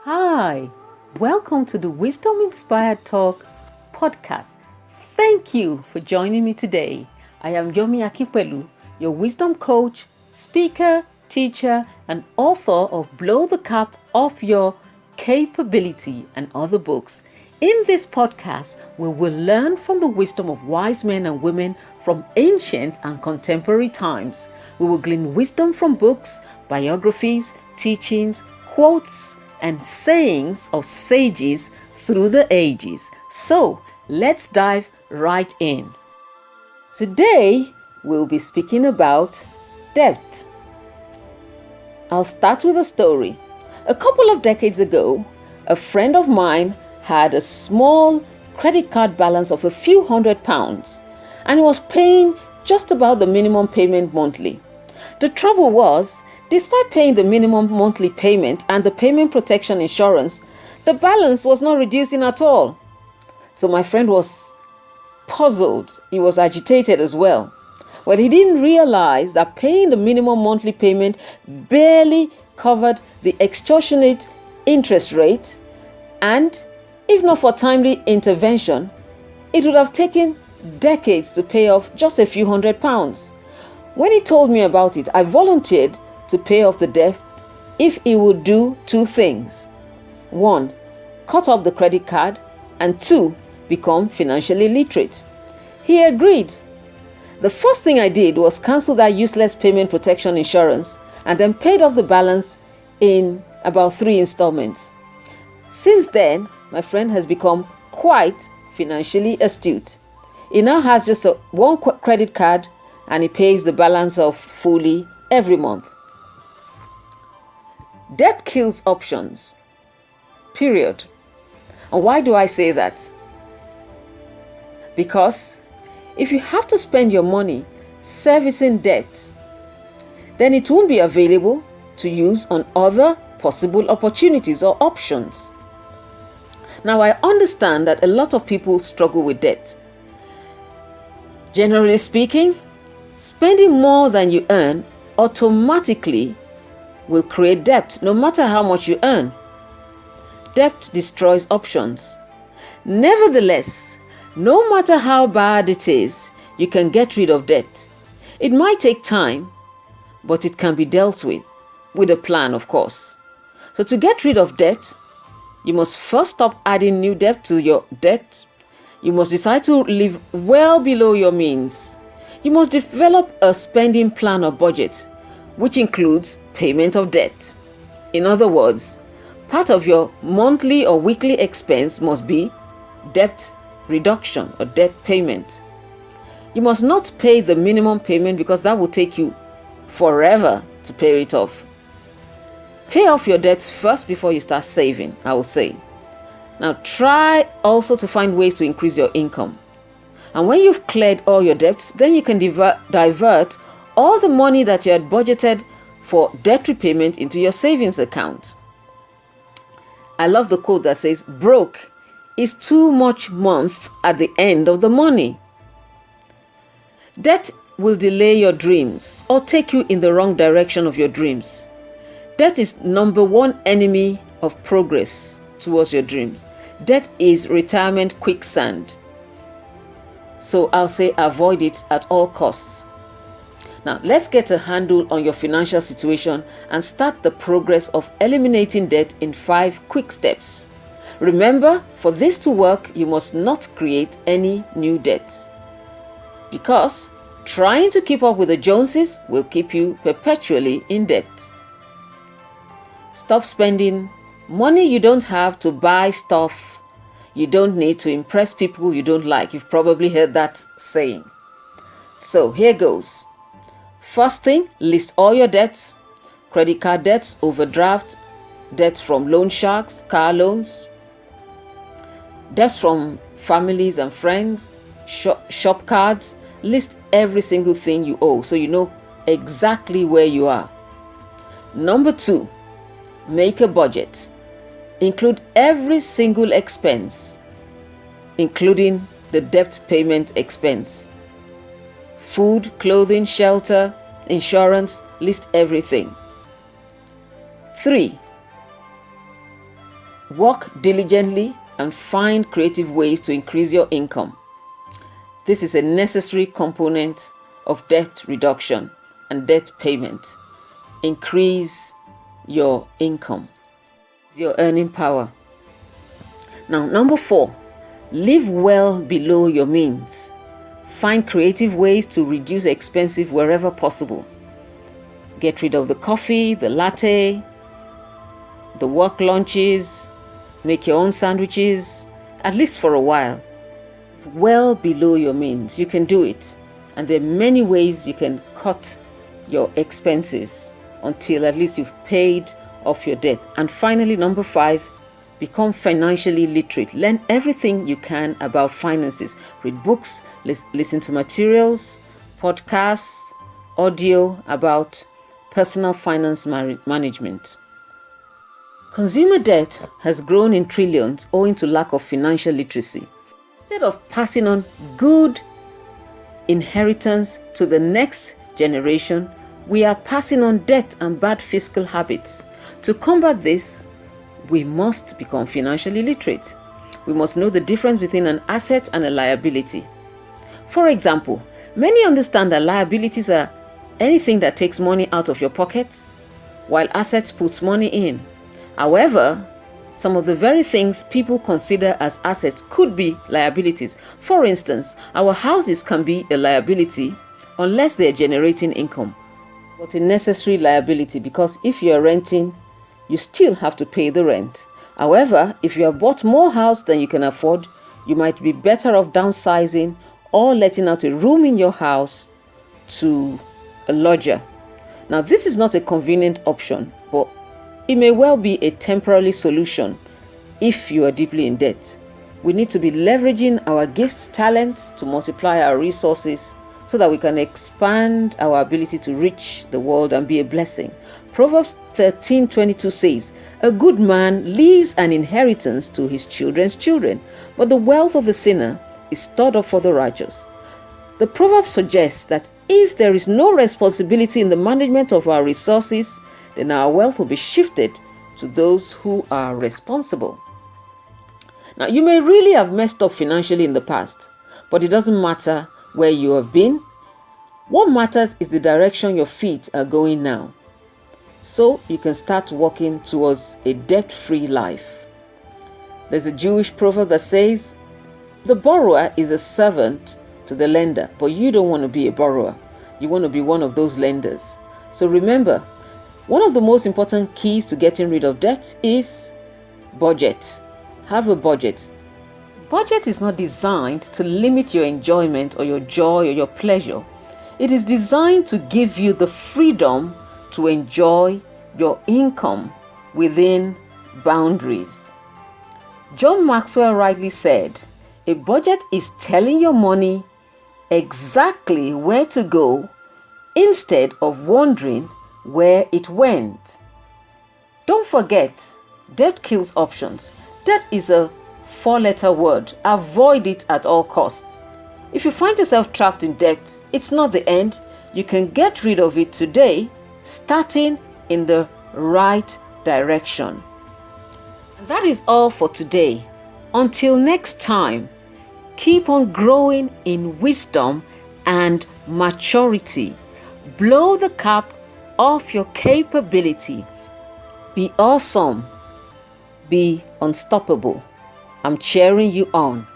Hi, welcome to the Wisdom Inspired Talk podcast. Thank you for joining me today. I am Yomi Akipelu, your wisdom coach, speaker, teacher, and author of Blow the Cap Off Your Capability and other books. In this podcast, we will learn from the wisdom of wise men and women from ancient and contemporary times. We will glean wisdom from books, biographies, teachings, quotes, and sayings of sages through the ages. So, let's dive right in. Today, we'll be speaking about debt. I'll start with a story. A couple of decades ago, a friend of mine had a small credit card balance of a few £100 and he was paying just about the minimum payment monthly. The trouble was, despite paying the minimum monthly payment and the payment protection insurance, the balance was not reducing at all. So my friend was puzzled. He was agitated as well. But he didn't realize that paying the minimum monthly payment barely covered the extortionate interest rate, and if not for timely intervention, it would have taken decades to pay off just a few £100s. When he told me about it, I volunteered to pay off the debt if he would do two things. 1. Cut off the credit card, and 2. Become financially literate. He agreed. The first thing I did was cancel that useless payment protection insurance and then paid off the balance in about 3 installments. Since then, my friend has become quite financially astute. He now has just one credit card and he pays the balance off fully every month. Debt kills options. Period. And why do I say that? Because if you have to spend your money servicing debt, then it won't be available to use on other possible opportunities or options. Now, I understand that a lot of people struggle with debt. Generally speaking, spending more than you earn automatically will create debt no matter how much you earn. Debt destroys options. Nevertheless, no matter how bad it is, you can get rid of debt. It might take time, but it can be dealt with a plan, of course. So to get rid of debt, you must first stop adding new debt to your debt. You must decide to live well below your means. You must develop a spending plan or budget, which includes payment of debt. In other words, part of your monthly or weekly expense must be debt reduction or debt payment. You must not pay the minimum payment because that will take you forever to pay it off. Pay off your debts first before you start saving, I will say. Now try also to find ways to increase your income. And when you've cleared all your debts, then you can divert all the money that you had budgeted for debt repayment into your savings account. I love the quote that says, "Broke is too much month at the end of the money." Debt will delay your dreams or take you in the wrong direction of your dreams. Debt is number one enemy of progress towards your dreams. Debt is retirement quicksand. So I'll say avoid it at all costs. Now, let's get a handle on your financial situation and start the progress of eliminating debt in 5 quick steps. Remember, for this to work, you must not create any new debts, because trying to keep up with the Joneses will keep you perpetually in debt. Stop spending money you don't have to buy stuff you don't need to impress people you don't like. You've probably heard that saying. So here goes. First thing, list all your debts: credit card debts, overdraft, debt from loan sharks, car loans, debt from families and friends, shop cards. List every single thing you owe so you know exactly where you are. Number 2, make a budget. Include every single expense, including the debt payment expense. Food, clothing, shelter, insurance, list everything. 3. Work diligently and find creative ways to increase your income. This is a necessary component of debt reduction and debt payment. Increase your income, your earning power. Now, number 4, live well below your means. Find creative ways to reduce expenses wherever possible. Get rid of the coffee, the latte, the work lunches. Make your own sandwiches, at least for a while. Well below your means. You can do it. And there are many ways you can cut your expenses until at least you've paid off your debt. And finally, number 5, become financially literate. Learn everything you can about finances. Read books, listen to materials, podcasts, audio about personal finance management. Consumer debt has grown in trillions owing to lack of financial literacy. Instead of passing on good inheritance to the next generation, we are passing on debt and bad fiscal habits. To combat this, we must become financially literate. We must know the difference between an asset and a liability. For example, many understand that liabilities are anything that takes money out of your pocket, while assets puts money in. However, some of the very things people consider as assets could be liabilities. For instance, our houses can be a liability unless they are generating income, but a necessary liability because if you are renting, you still have to pay the rent. However, if you have bought more house than you can afford, you might be better off downsizing or letting out a room in your house to a lodger. Now, this is not a convenient option, but it may well be a temporary solution if you are deeply in debt. We need to be leveraging our gifts, talents to multiply our resources so that we can expand our ability to reach the world and be a blessing. Proverbs 13:22 says, "A good man leaves an inheritance to his children's children, but the wealth of the sinner is stored up for the righteous." The proverb suggests that if there is no responsibility in the management of our resources, then our wealth will be shifted to those who are responsible. Now, you may really have messed up financially in the past, but it doesn't matter where you have been. What matters is the direction your feet are going now. So you can start walking towards a debt-free life. There's a Jewish proverb that says, "The borrower is a servant to the lender," but you don't want to be a borrower. You want to be one of those lenders. So remember, one of the most important keys to getting rid of debt is budget. Have a budget. Budget is not designed to limit your enjoyment or your joy or your pleasure. It is designed to give you the freedom to enjoy your income within boundaries. John Maxwell rightly said, "A budget is telling your money exactly where to go instead of wondering where it went." Don't forget, debt kills options. Debt is a 4-letter word. Avoid it at all costs. If you find yourself trapped in debt, it's not the end. You can get rid of it today, starting in the right direction. And that is all for today. Until next time, keep on growing in wisdom and maturity. Blow the cap off your capability. Be awesome. Be unstoppable. I'm cheering you on.